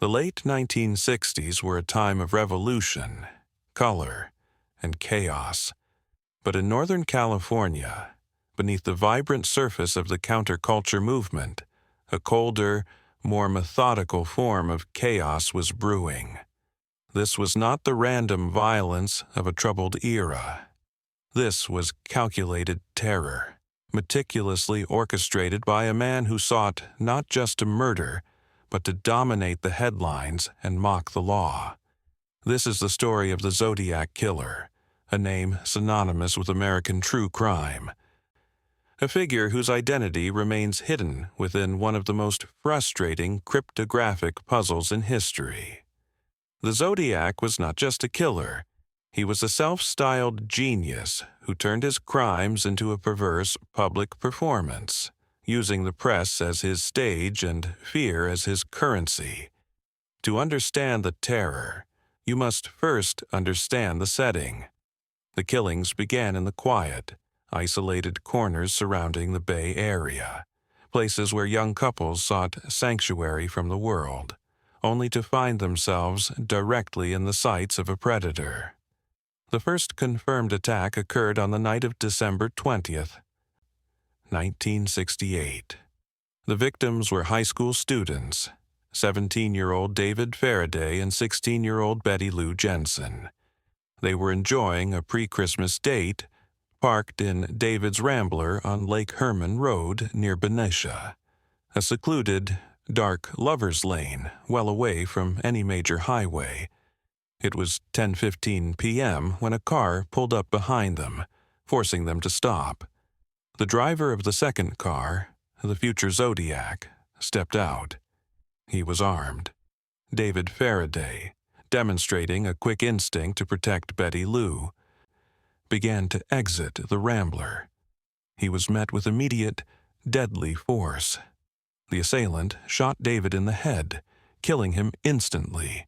The late 1960s were a time of revolution, color, and chaos. But in Northern California, beneath the vibrant surface of the counterculture movement, a colder, more methodical form of chaos was brewing. This was not the random violence of a troubled era. This was calculated terror, meticulously orchestrated by a man who sought not just to murder, but to dominate the headlines and mock the law. This is the story of the Zodiac Killer, a name synonymous with American true crime. A figure whose identity remains hidden within one of the most frustrating cryptographic puzzles in history. The Zodiac was not just a killer. He was a self-styled genius who turned his crimes into a perverse public performance, using the press as his stage and fear as his currency. To understand the terror, you must first understand the setting. The killings began in the quiet, isolated corners surrounding the Bay Area, places where young couples sought sanctuary from the world, only to find themselves directly in the sights of a predator. The first confirmed attack occurred on the night of December 20th, 1968. The victims were high school students, 17-year-old David Faraday and 16-year-old Betty Lou Jensen. They were enjoying a pre-Christmas date, parked in David's Rambler on Lake Herman Road near Benicia, a secluded, dark lover's lane well away from any major highway. It was 10:15 p.m. when a car pulled up behind them, forcing them to stop. The driver of the second car, the future Zodiac, stepped out. He was armed. David Faraday, demonstrating a quick instinct to protect Betty Lou, began to exit the Rambler. He was met with immediate, deadly force. The assailant shot David in the head, killing him instantly.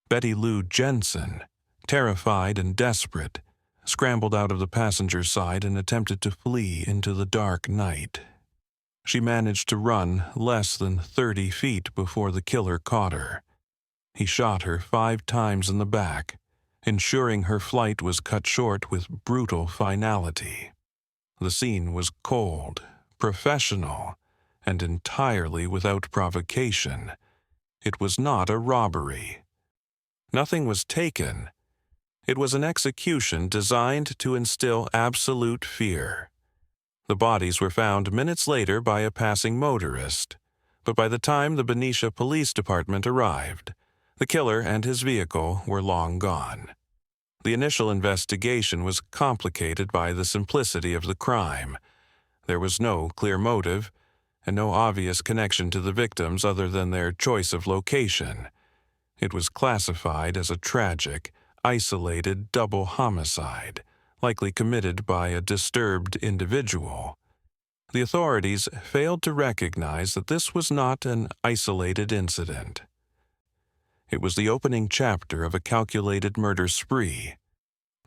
Betty Lou Jensen, terrified and desperate, scrambled out of the passenger side and attempted to flee into the dark night. She managed to run less than 30 feet before the killer caught her. He shot her 5 times in the back, ensuring her flight was cut short with brutal finality. The scene was cold, professional, and entirely without provocation. It was not a robbery. Nothing was taken. It was an execution designed to instill absolute fear. The bodies were found minutes later by a passing motorist, but by the time the Benicia Police Department arrived, the killer and his vehicle were long gone. The initial investigation was complicated by the simplicity of the crime. There was no clear motive, and no obvious connection to the victims other than their choice of location. It was classified as a tragic, isolated double homicide, likely committed by a disturbed individual. The authorities failed to recognize that this was not an isolated incident. It was the opening chapter of a calculated murder spree.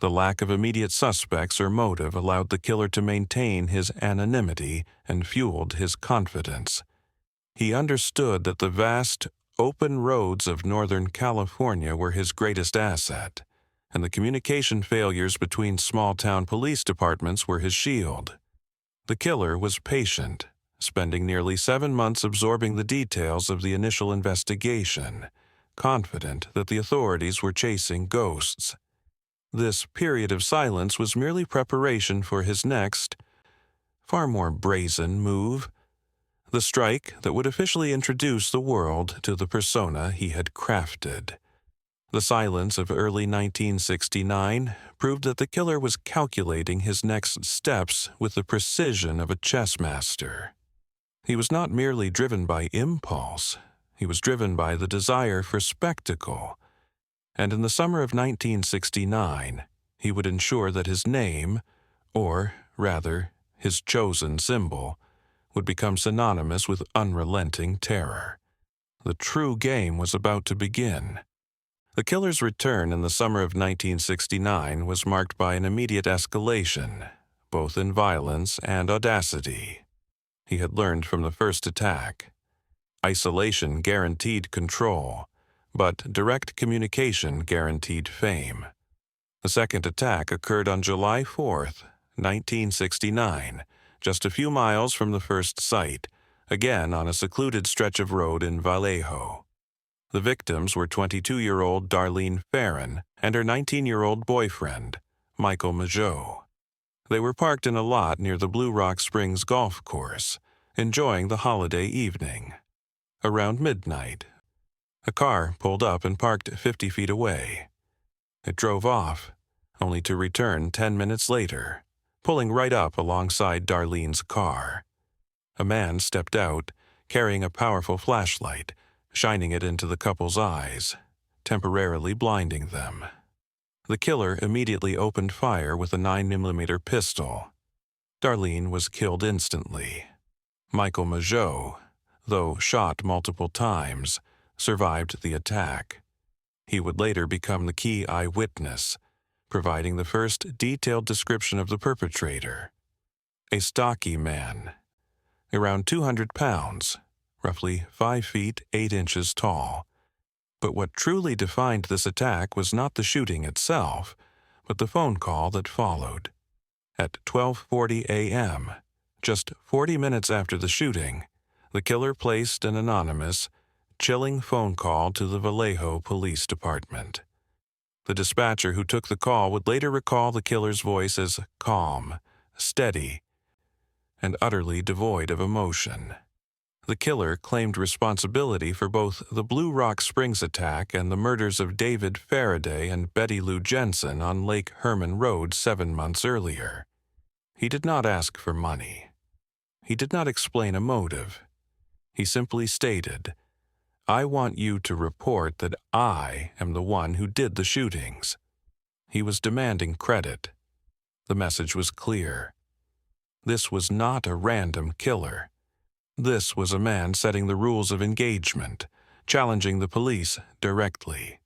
The lack of immediate suspects or motive allowed the killer to maintain his anonymity and fueled his confidence. He understood that the vast, open roads of Northern California were his greatest asset, and the communication failures between small-town police departments were his shield. The killer was patient, spending nearly 7 months absorbing the details of the initial investigation, confident that the authorities were chasing ghosts. This period of silence was merely preparation for his next, far more brazen move, the strike that would officially introduce the world to the persona he had crafted. The silence of early 1969 proved that the killer was calculating his next steps with the precision of a chess master. He was not merely driven by impulse, he was driven by the desire for spectacle. And in the summer of 1969, he would ensure that his name, or rather, his chosen symbol, would become synonymous with unrelenting terror. The true game was about to begin. The killer's return in the summer of 1969 was marked by an immediate escalation, both in violence and audacity. He had learned from the first attack. Isolation guaranteed control, but direct communication guaranteed fame. The second attack occurred on July 4th, 1969, just a few miles from the first site, again on a secluded stretch of road in Vallejo. The victims were 22-year-old Darlene Ferrin and her 19-year-old boyfriend, Michael Mageau. They were parked in a lot near the Blue Rock Springs golf course, enjoying the holiday evening. Around midnight, a car pulled up and parked 50 feet away. It drove off, only to return 10 minutes later, pulling right up alongside Darlene's car. A man stepped out, carrying a powerful flashlight, shining it into the couple's eyes, temporarily blinding them. The killer immediately opened fire with a 9mm pistol. Darlene was killed instantly. Michael Mageau, though shot multiple times, survived the attack. He would later become the key eyewitness, providing the first detailed description of the perpetrator. A stocky man, around 200 pounds, roughly 5 feet 8 inches tall. But what truly defined this attack was not the shooting itself, but the phone call that followed. At 12:40 a.m., just 40 minutes after the shooting, the killer placed an anonymous, chilling phone call to the Vallejo Police Department. The dispatcher who took the call would later recall the killer's voice as calm, steady, and utterly devoid of emotion. The killer claimed responsibility for both the Blue Rock Springs attack and the murders of David Faraday and Betty Lou Jensen on Lake Herman Road 7 months earlier. He did not ask for money. He did not explain a motive. He simply stated, "I want you to report that I am the one who did the shootings." He was demanding credit. The message was clear. This was not a random killer. This was a man setting the rules of engagement, challenging the police directly.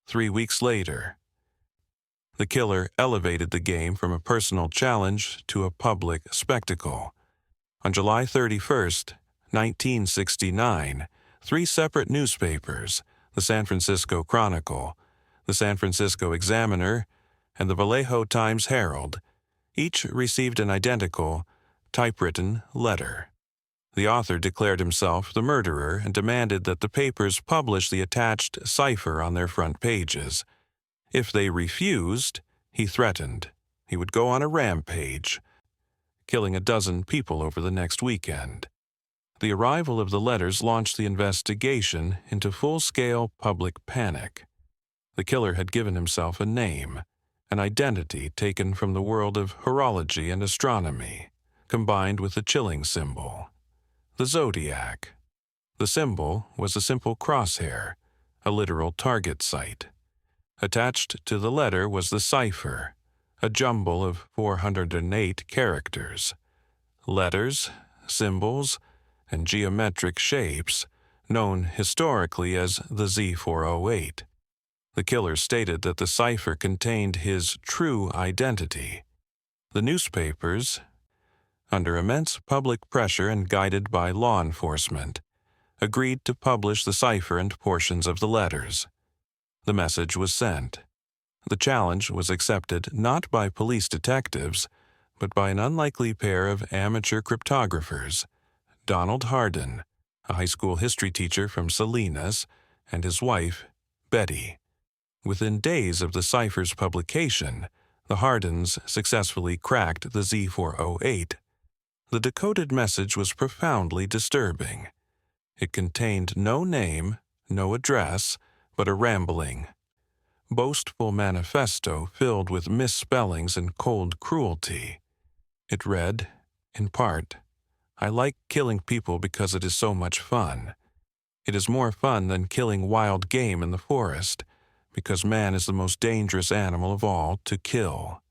3 weeks later, the killer elevated the game from a personal challenge to a public spectacle. On July 31st, 1969, 3 separate newspapers, the San Francisco Chronicle, the San Francisco Examiner, and the Vallejo Times-Herald, each received an identical, typewritten letter. The author declared himself the murderer and demanded that the papers publish the attached cipher on their front pages. If they refused, he threatened, he would go on a rampage, killing a dozen people over the next weekend. The arrival of the letters launched the investigation into full-scale public panic. The killer had given himself a name, an identity taken from the world of horology and astronomy, combined with a chilling symbol. The Zodiac. The symbol was a simple crosshair, a literal target site. Attached to the letter was the cipher, a jumble of 408 characters. Letters, symbols, and geometric shapes, known historically as the Z408. The killer stated that the cipher contained his true identity. The newspapers, under immense public pressure and guided by law enforcement, agreed to publish the cipher and portions of the letters. The message was sent. The challenge was accepted not by police detectives, but by an unlikely pair of amateur cryptographers, Donald Hardin, a high school history teacher from Salinas, and his wife, Betty. Within days of the cipher's publication, the Hardins successfully cracked the Z408. The decoded message was profoundly disturbing. It contained no name, no address, but a rambling, boastful manifesto filled with misspellings and cold cruelty. It read, in part, "I like killing people because it is so much fun. It is more fun than killing wild game in the forest, because man is the most dangerous animal of all to kill.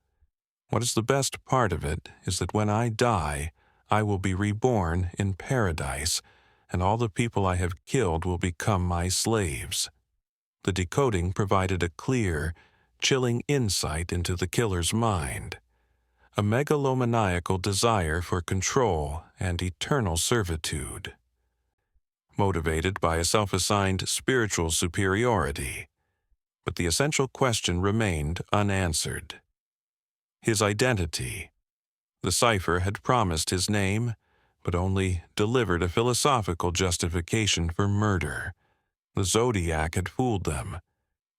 What is the best part of it is that when I die, I will be reborn in paradise, and all the people I have killed will become my slaves." The decoding provided a clear, chilling insight into the killer's mind, a megalomaniacal desire for control and eternal servitude. motivated by a self-assigned spiritual superiority. But the essential question remained unanswered. His identity. The cipher had promised his name, but only delivered a philosophical justification for murder. The Zodiac had fooled them.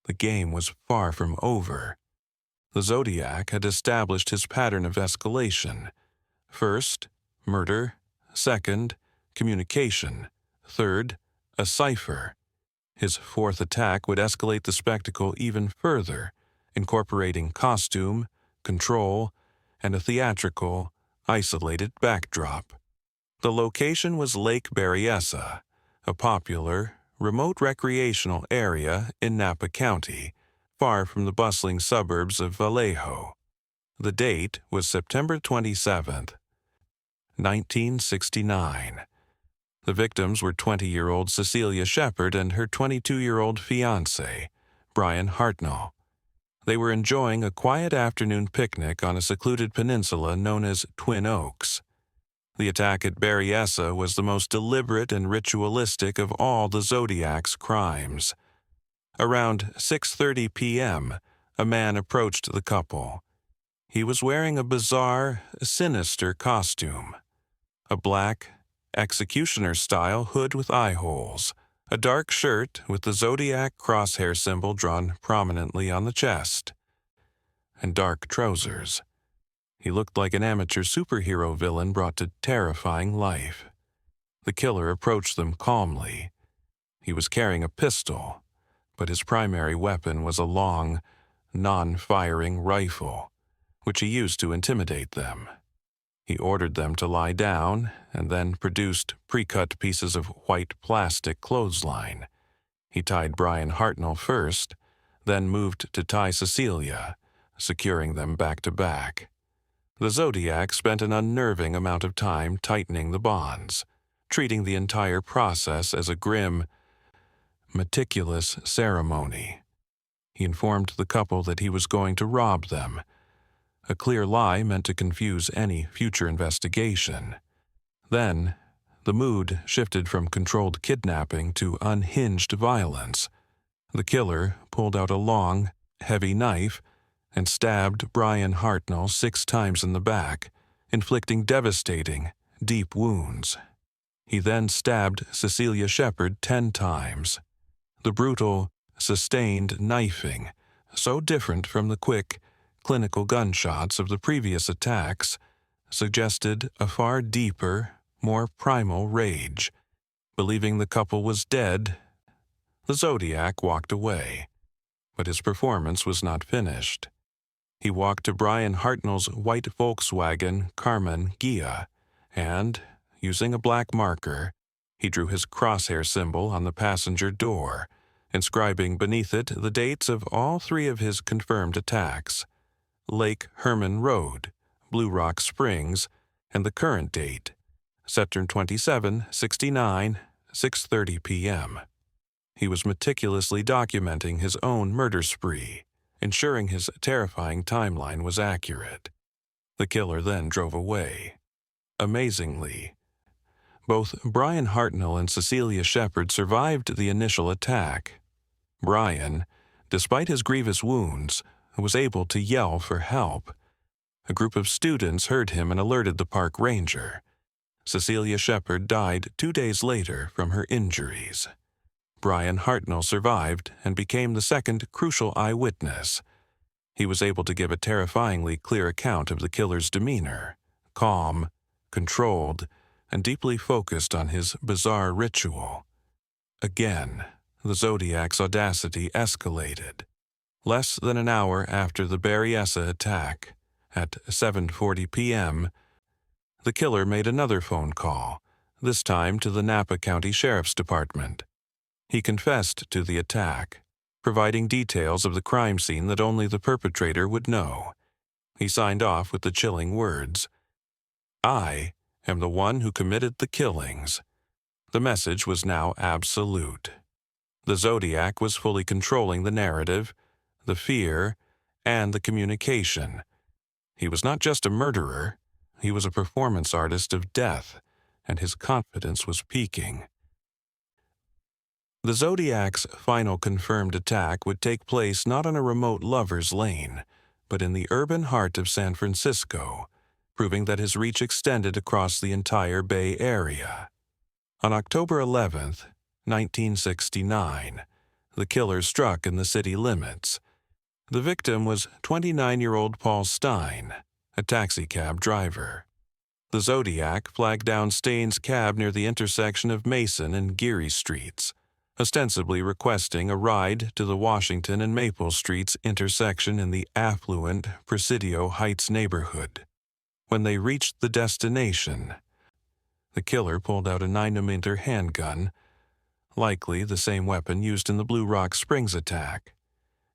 The game was far from over. The Zodiac had established his pattern of escalation. First, murder. Second, communication. Third, a cipher. His fourth attack would escalate the spectacle even further, incorporating costume, control, and a theatrical, isolated backdrop. The location was Lake Berryessa, a popular, remote recreational area in Napa County, far from the bustling suburbs of Vallejo. The date was September 27th, 1969. The victims were 20-year-old Cecilia Shepard and her 22-year-old fiancé, Brian Hartnell. They were enjoying a quiet afternoon picnic on a secluded peninsula known as Twin Oaks. The attack at Berryessa was the most deliberate and ritualistic of all the Zodiac's crimes. Around 6:30 p.m., a man approached the couple. He was wearing a bizarre, sinister costume. A black, executioner-style hood with eye holes, a dark shirt with the Zodiac crosshair symbol drawn prominently on the chest, and dark trousers. He looked like an amateur superhero villain brought to terrifying life. The killer approached them calmly. He was carrying a pistol, but his primary weapon was a long, non-firing rifle, which he used to intimidate them. He ordered them to lie down and then produced pre-cut pieces of white plastic clothesline. He tied Brian Hartnell first, then moved to tie Cecilia, securing them back to back. The Zodiac spent an unnerving amount of time tightening the bonds, treating the entire process as a grim, meticulous ceremony. He informed the couple that he was going to rob them, a clear lie meant to confuse any future investigation. Then, the mood shifted from controlled kidnapping to unhinged violence. The killer pulled out a long, heavy knife and stabbed Brian Hartnell 6 times in the back, inflicting devastating, deep wounds. He then stabbed Cecilia Shepard 10 times. The brutal, sustained knifing, so different from the quick, clinical gunshots of the previous attacks, suggested a far deeper, more primal rage. Believing the couple was dead, the Zodiac walked away. But his performance was not finished. He walked to Brian Hartnell's white Volkswagen Carmen Ghia, and, using a black marker, he drew his crosshair symbol on the passenger door, inscribing beneath it the dates of all 3 of his confirmed attacks: Lake Herman Road, Blue Rock Springs, and the current date, September 27, 69, 6:30 p.m. He was meticulously documenting his own murder spree, ensuring his terrifying timeline was accurate. The killer then drove away. Amazingly, both Brian Hartnell and Cecilia Shepard survived the initial attack. Brian, despite his grievous wounds, was able to yell for help. A group of students heard him and alerted the park ranger. Cecilia Shepard died 2 days later from her injuries. Brian Hartnell survived and became the second crucial eyewitness. He was able to give a terrifyingly clear account of the killer's demeanor, calm, controlled, and deeply focused on his bizarre ritual. Again, the Zodiac's audacity escalated. Less than an hour after the Berryessa attack, at 7:40 p.m., the killer made another phone call, this time to the Napa County Sheriff's Department. He confessed to the attack, providing details of the crime scene that only the perpetrator would know. He signed off with the chilling words, "I am the one who committed the killings." The message was now absolute. The Zodiac was fully controlling the narrative, the fear, and the communication. He was not just a murderer, he was a performance artist of death, and his confidence was peaking. The Zodiac's final confirmed attack would take place not on a remote lover's lane, but in the urban heart of San Francisco, proving that his reach extended across the entire Bay Area. On October 11th, 1969, the killer struck in the city limits. The victim was 29-year-old Paul Stein, a taxicab driver. The Zodiac flagged down Stein's cab near the intersection of Mason and Geary Streets, ostensibly requesting a ride to the Washington and Maple Streets intersection in the affluent Presidio Heights neighborhood. When they reached the destination, the killer pulled out a 9mm handgun, likely the same weapon used in the Blue Rock Springs attack,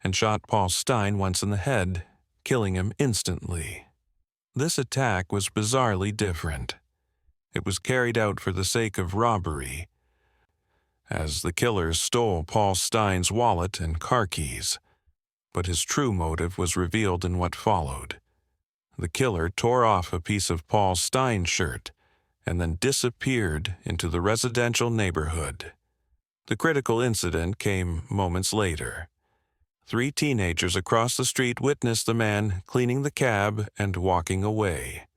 and shot Paul Stein once in the head, killing him instantly. This attack was bizarrely different. It was carried out for the sake of robbery, as the killer stole Paul Stein's wallet and car keys, but his true motive was revealed in what followed. The killer tore off a piece of Paul Stein's shirt and then disappeared into the residential neighborhood. The critical incident came moments later. 3 teenagers across the street witnessed the man cleaning the cab and walking away.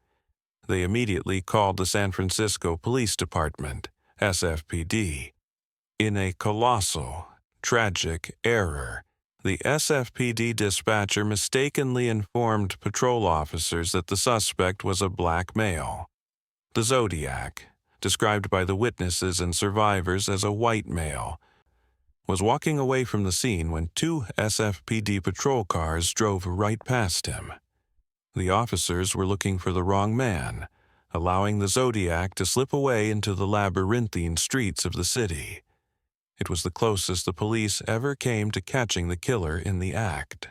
They immediately called the San Francisco Police Department, SFPD. In a colossal, tragic error, the SFPD dispatcher mistakenly informed patrol officers that the suspect was a black male. The Zodiac, described by the witnesses and survivors as a white male, was walking away from the scene when 2 SFPD patrol cars drove right past him. The officers were looking for the wrong man, allowing the Zodiac to slip away into the labyrinthine streets of the city. It was the closest the police ever came to catching the killer in the act.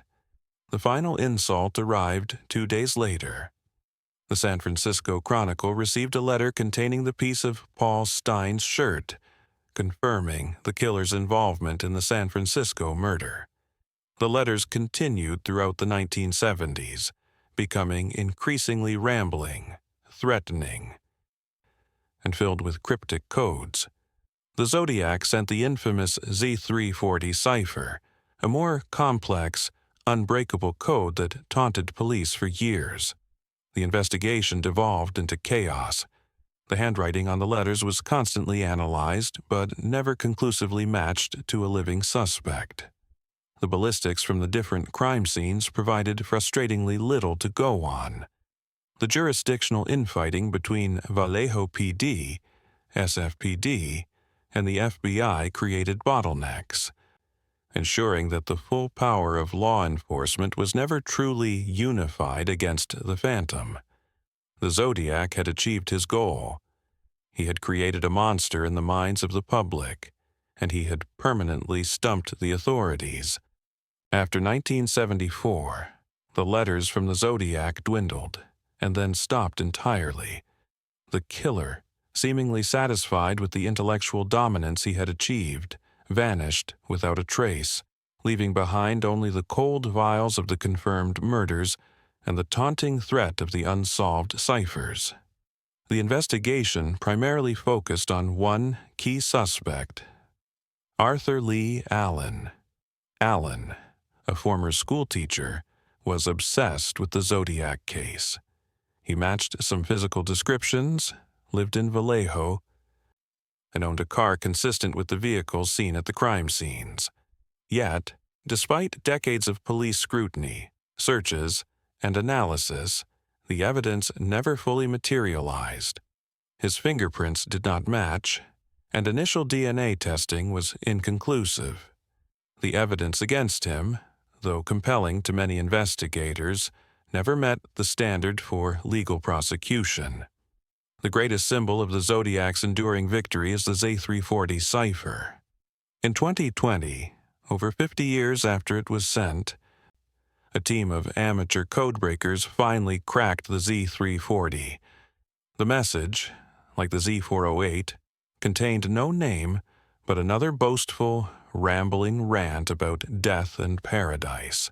The final insult arrived 2 days later. The San Francisco Chronicle received a letter containing the piece of Paul Stein's shirt, confirming the killer's involvement in the San Francisco murder. The letters continued throughout the 1970s, becoming increasingly rambling, threatening, and filled with cryptic codes. The Zodiac sent the infamous Z340 cipher, a more complex, unbreakable code that taunted police for years. The investigation devolved into chaos. The handwriting on the letters was constantly analyzed, but never conclusively matched to a living suspect. The ballistics from the different crime scenes provided frustratingly little to go on. The jurisdictional infighting between Vallejo PD, SFPD, and the FBI created bottlenecks, ensuring that the full power of law enforcement was never truly unified against the Phantom. The Zodiac had achieved his goal. He had created a monster in the minds of the public, and he had permanently stumped the authorities. After 1974, the letters from the Zodiac dwindled, and then stopped entirely. The killer, seemingly satisfied with the intellectual dominance he had achieved, vanished without a trace, leaving behind only the cold vials of the confirmed murders and the taunting threat of the unsolved ciphers. The investigation primarily focused on one key suspect, Arthur Lee Allen. Allen, a former schoolteacher, was obsessed with the Zodiac case. He matched some physical descriptions, lived in Vallejo, and owned a car consistent with the vehicles seen at the crime scenes. Yet, despite decades of police scrutiny, searches, and analysis, the evidence never fully materialized. His fingerprints did not match, and initial DNA testing was inconclusive. The evidence against him, though compelling to many investigators, never met the standard for legal prosecution. The greatest symbol of the Zodiac's enduring victory is the Z340 cipher. In 2020, over 50 years after it was sent, a team of amateur codebreakers finally cracked the Z340. The message, like the Z408, contained no name but another boastful, rambling rant about death and paradise.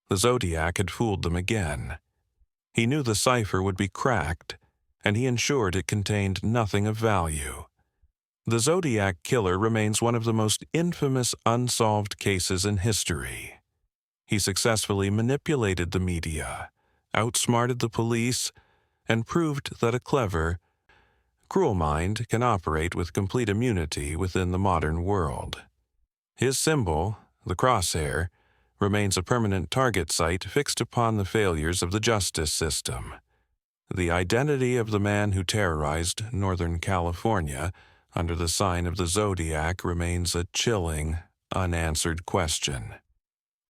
The Zodiac had fooled them again. He knew the cipher would be cracked, and he ensured it contained nothing of value. The Zodiac Killer remains one of the most infamous unsolved cases in history. He successfully manipulated the media, outsmarted the police, and proved that a clever, cruel mind can operate with complete immunity within the modern world. His symbol, the crosshair, remains a permanent target site fixed upon the failures of the justice system. The identity of the man who terrorized Northern California under the sign of the Zodiac remains a chilling, unanswered question.